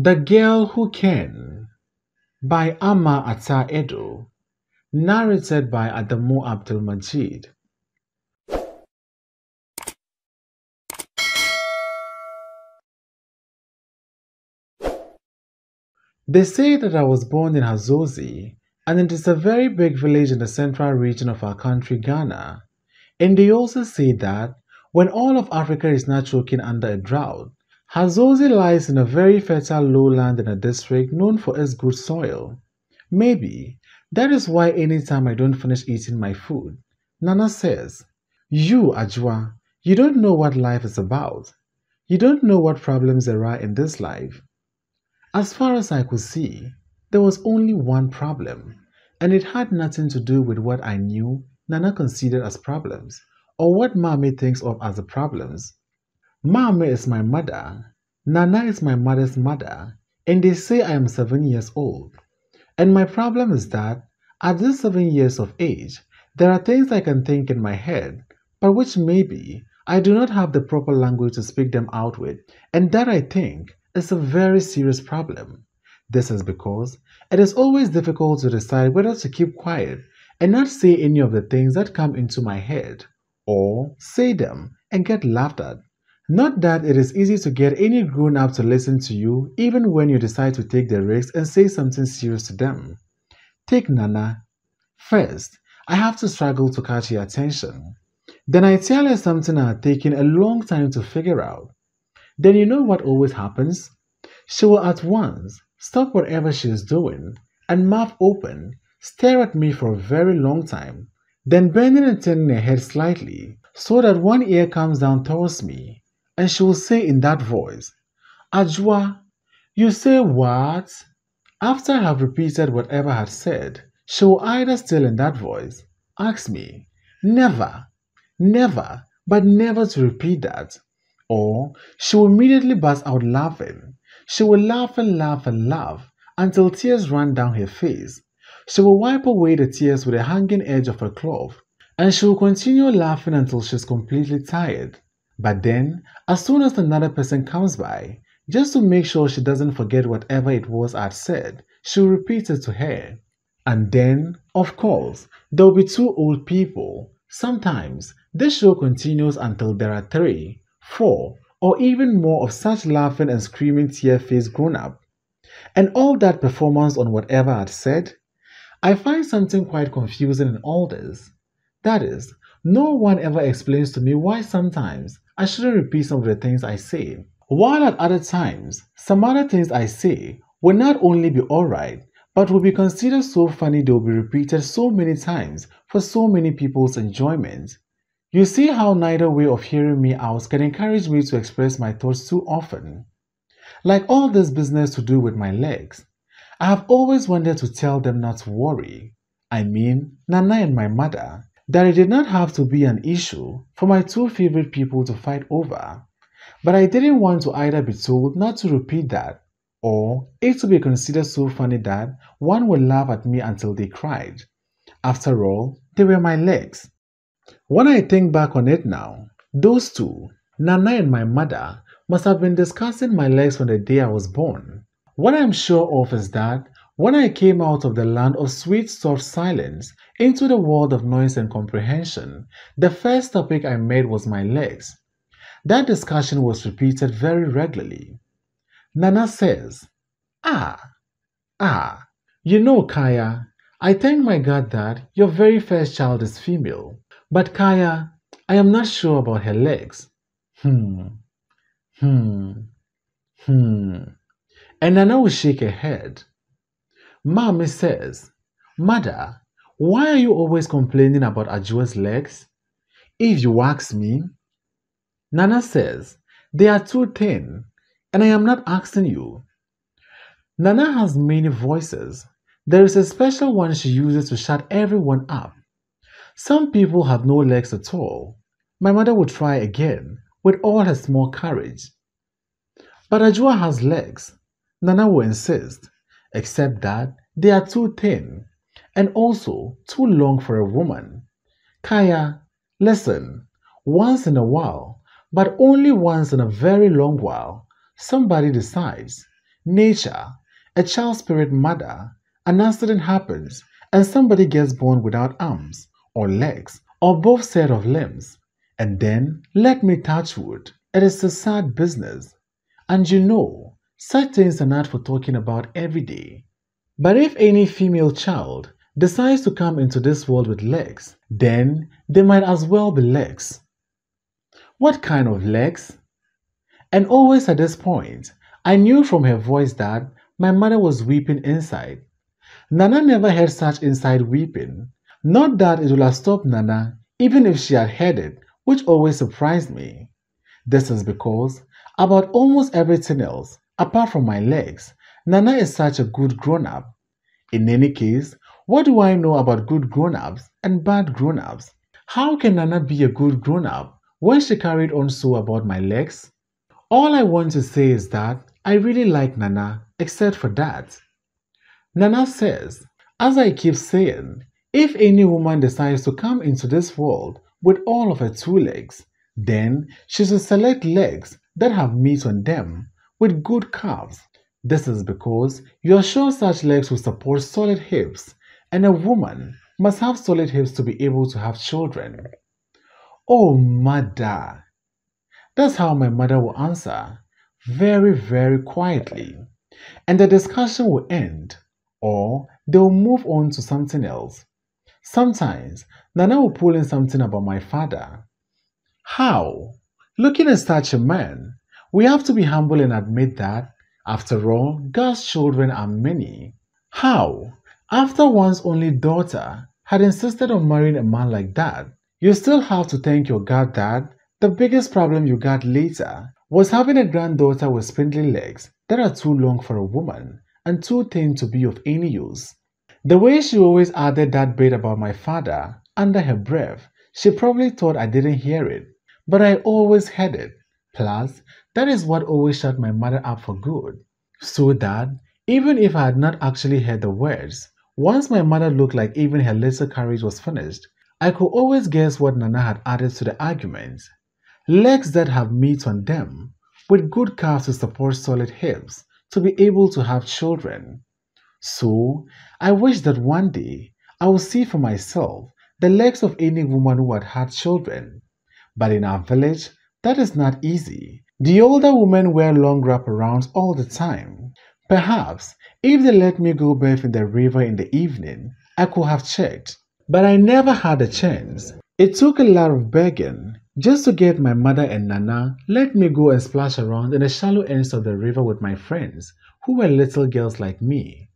The Girl Who Can by Amma Ata Aidoo, narrated by Adamu Abdulmajid. They say that I was born in Hazozi, and it is a very big village in the central region of our country, Ghana. And they also say that when all of Africa is not choking under a drought, Hazozi lies in a very fertile lowland in a district known for its good soil. Maybe that is why anytime I don't finish eating my food, Nana says, "You, Ajwa, you don't know what life is about. You don't know what problems there are in this life." As far as I could see, there was only one problem, and it had nothing to do with what I knew Nana considered as problems, or what Mame thinks of as the problems. Mame is my mother, Nana is my mother's mother, and they say I am 7 years old. And my problem is that, at this 7 years of age, there are things I can think in my head, but which maybe I do not have the proper language to speak them out with, and that I think is a very serious problem. This is because it is always difficult to decide whether to keep quiet and not say any of the things that come into my head, or say them and get laughed at. Not that it is easy to get any grown up to listen to you even when you decide to take the risk and say something serious to them. Take Nana. First, I have to struggle to catch her attention. Then I tell her something I had taken a long time to figure out. Then you know what always happens? She will at once stop whatever she is doing and mouth open, stare at me for a very long time, then bending and turning her head slightly so that one ear comes down towards me, and she will say in that voice, "Ajwa, you say what?" After I have repeated whatever I had said, she will either still in that voice ask me, never, never, but never to repeat that, or she will immediately burst out laughing. She will laugh and laugh and laugh until tears run down her face. She will wipe away the tears with a hanging edge of her cloth, and she will continue laughing until she's completely tired. But then, as soon as another person comes by, just to make sure she doesn't forget whatever it was I'd said, she'll repeat it to her. And then, of course, there'll be two old people. Sometimes, this show continues until there are 3, 4, or even more of such laughing and screaming tear-faced grown-up. And all that performance on whatever I'd said, I find something quite confusing in all this. That is, no one ever explains to me why sometimes I shouldn't repeat some of the things I say, while at other times, some other things I say will not only be alright, but will be considered so funny they will be repeated so many times for so many people's enjoyment. You see how neither way of hearing me out can encourage me to express my thoughts too often. Like all this business to do with my legs, I have always wanted to tell them not to worry. I mean, Nana and my mother, that it did not have to be an issue for my two favorite people to fight over. But I didn't want to either be told not to repeat that, or it to be considered so funny that one would laugh at me until they cried. After all, they were my legs. When I think back on it now, those two, Nana and my mother, must have been discussing my legs from the day I was born. What I'm sure of is that when I came out of the land of sweet, soft silence into the world of noise and comprehension, the first topic I made was my legs. That discussion was repeated very regularly. Nana says, "Ah, ah, you know, Kaya, I thank my God that your very first child is female. But Kaya, I am not sure about her legs." Hmm, hmm, hmm. And Nana will shake her head. Mommy says, "Mother, why are you always complaining about Ajua's legs? If you ask me." Nana says, "They are too thin, and I am not asking you." Nana has many voices. There is a special one she uses to shut everyone up. Some people have no legs at all. My mother would try again with all her small courage. "But Ajua has legs," Nana will insist, except that they are too thin and also too long for a woman. Kaya, listen, once in a while, but only once in a very long while, somebody decides, nature, a child spirit mother, an accident happens and somebody gets born without arms or legs or both set of limbs. And then, let me touch wood, it is a sad business. And such things are not for talking about every day. But if any female child decides to come into this world with legs, then they might as well be legs. What kind of legs? And always at this point, I knew from her voice that my mother was weeping inside. Nana never had such inside weeping. Not that it would have stopped Nana, even if she had heard it, which always surprised me. This is because, about almost everything else, apart from my legs, Nana is such a good grown-up. In any case, what do I know about good grown-ups and bad grown-ups? How can Nana be a good grown-up when she carried on so about my legs? All I want to say is that I really like Nana, except for that. Nana says, as I keep saying, if any woman decides to come into this world with all of her 2 legs, then she should select legs that have meat on them, with good calves. This is because you are sure such legs will support solid hips, and a woman must have solid hips to be able to have children. Oh, mother! That's how my mother will answer, very, very quietly. And the discussion will end, or they will move on to something else. Sometimes, Nana will pull in something about my father. How? Looking at such a man, we have to be humble and admit that, after all, God's children are many. How? After one's only daughter had insisted on marrying a man like that, you still have to thank your God that the biggest problem you got later was having a granddaughter with spindly legs that are too long for a woman and too thin to be of any use. The way she always added that bit about my father under her breath, she probably thought I didn't hear it, but I always heard it. Plus, that is what always shut my mother up for good. So that, even if I had not actually heard the words, once my mother looked like even her little carriage was finished, I could always guess what Nana had added to the argument. Legs that have meat on them, with good calves to support solid hips, to be able to have children. So, I wish that one day I would see for myself the legs of any woman who had had children. But in our village, that is not easy. The older women wear long wraparounds all the time. Perhaps, if they let me go bathe in the river in the evening, I could have checked. But I never had a chance. It took a lot of begging just to get my mother and Nana let me go and splash around in the shallow ends of the river with my friends, who were little girls like me.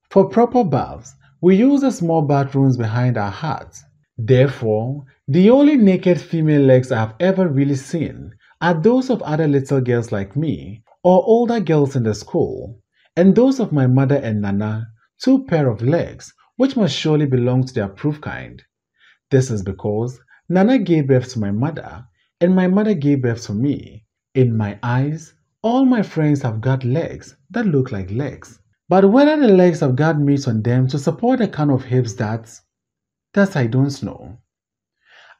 For proper baths, we use the small bathrooms behind our huts. Therefore, the only naked female legs I have ever really seen are those of other little girls like me, or older girls in the school, and those of my mother and Nana, 2 pair of legs, which must surely belong to the approved kind. This is because Nana gave birth to my mother, and my mother gave birth to me. In my eyes, all my friends have got legs that look like legs. But whether the legs have got meat on them to support the kind of hips that I don't know.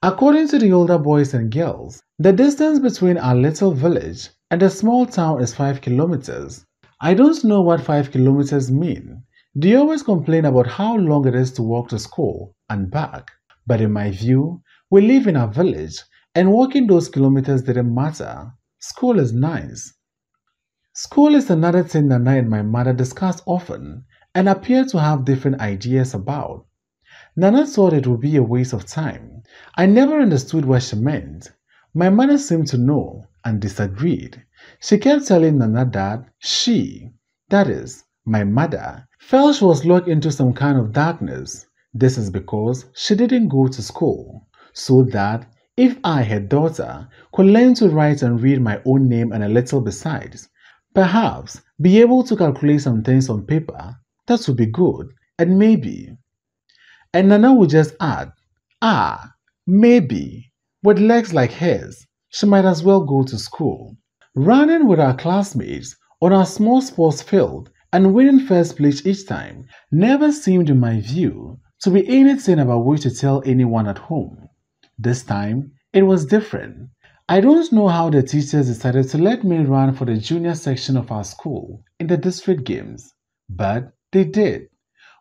According to the older boys and girls, the distance between our little village and the small town is 5 kilometers. I don't know what 5 kilometers mean. They always complain about how long it is to walk to school and back. But in my view, we live in a village and walking those kilometers didn't matter. School is nice. School is another thing Nana and my mother discuss often and appear to have different ideas about. Nana thought it would be a waste of time. I never understood what she meant. My mother seemed to know and disagreed. She kept telling Nana that she, that is, my mother, felt she was locked into some kind of darkness. This is because she didn't go to school. So that if I, her daughter, could learn to write and read my own name and a little besides, perhaps be able to calculate some things on paper, that would be good, and maybe. And Nana would just add, maybe, with legs like hers, she might as well go to school. Running with our classmates on our small sports field and winning first place each time never seemed, in my view, to be anything about which to tell anyone at home. This time, it was different. I don't know how the teachers decided to let me run for the junior section of our school in the district games, but they did.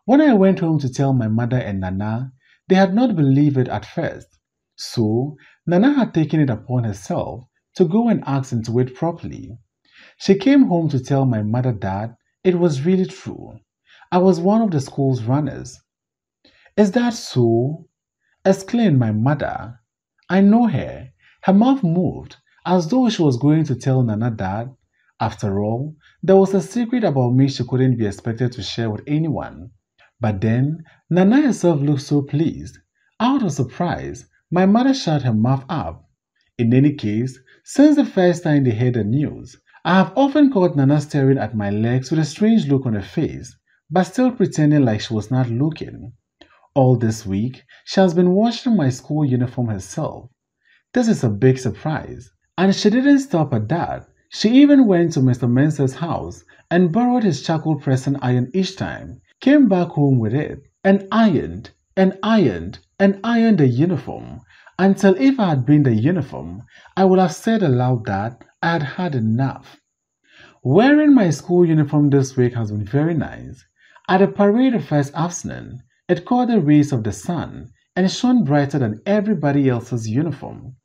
When I went home to tell my mother and Nana, they had not believed it at first. So, Nana had taken it upon herself to go and ask into it properly. She came home to tell my mother that it was really true. I was one of the school's runners. Is that so? Exclaimed my mother. I know her. Her mouth moved as though she was going to tell Nana that, after all, there was a secret about me she couldn't be expected to share with anyone. But then, Nana herself looked so pleased. Out of surprise, my mother shut her mouth up. In any case, since the first time they heard the news, I have often caught Nana staring at my legs with a strange look on her face, but still pretending like she was not looking. All this week, she has been washing my school uniform herself. This is a big surprise. And she didn't stop at that. She even went to Mr. Mensa's house and borrowed his charcoal pressing iron each time, came back home with it, and ironed, and ironed, and ironed the uniform, until if I had been the uniform, I would have said aloud that I had had enough. Wearing my school uniform this week has been very nice. At the parade the first afternoon, it caught the rays of the sun and shone brighter than everybody else's uniform.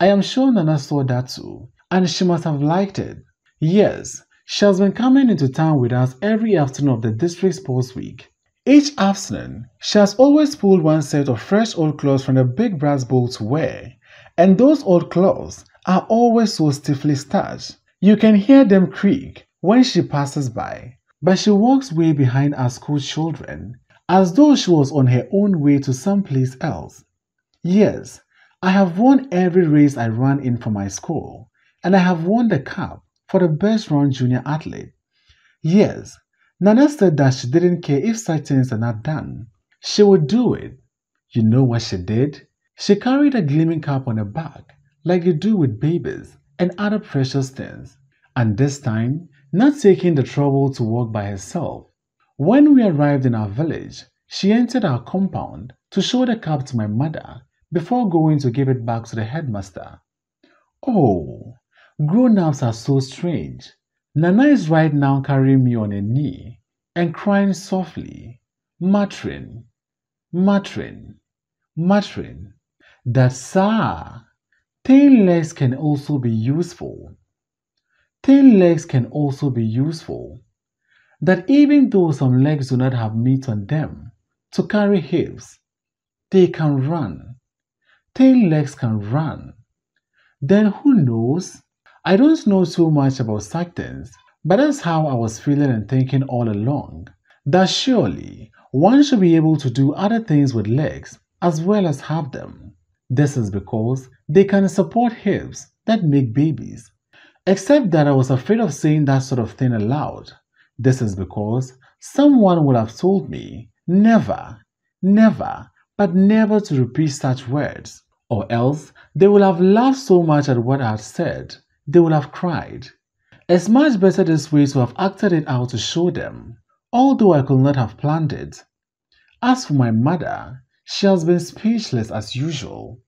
I am sure Nana saw that too, and she must have liked it. Yes, she has been coming into town with us every afternoon of the district sports week. Each afternoon, she has always pulled one set of fresh old clothes from the big brass bowl to wear, and those old clothes are always so stiffly starched. You can hear them creak when she passes by, but she walks way behind our school children, as though she was on her own way to someplace else. Yes, I have won every race I ran in for my school, and I have won the cup for the best run junior athlete. Yes, Nana said that she didn't care if such things are not done. She would do it. You know what she did? She carried a gleaming cup on her back, like you do with babies and other precious things, and this time, not taking the trouble to walk by herself. When we arrived in our village, she entered our compound to show the cup to my mother before going to give it back to the headmaster. Oh, grown-ups are so strange. Nana is right now carrying me on her knee and crying softly, muttering, muttering, muttering, that sir, thin legs can also be useful. Thin legs can also be useful. That even though some legs do not have meat on them to carry hips, they can run. Thin legs can run. Then who knows? I don't know too much about such things, but that's how I was feeling and thinking all along. That surely one should be able to do other things with legs as well as have them. This is because they can support hips that make babies. Except that I was afraid of saying that sort of thing aloud. This is because someone would have told me never, never, but never to repeat such words. Or else they would have laughed so much at what I had said, they would have cried. It's much better this way to have acted it out to show them, although I could not have planned it. As for my mother, she has been speechless as usual.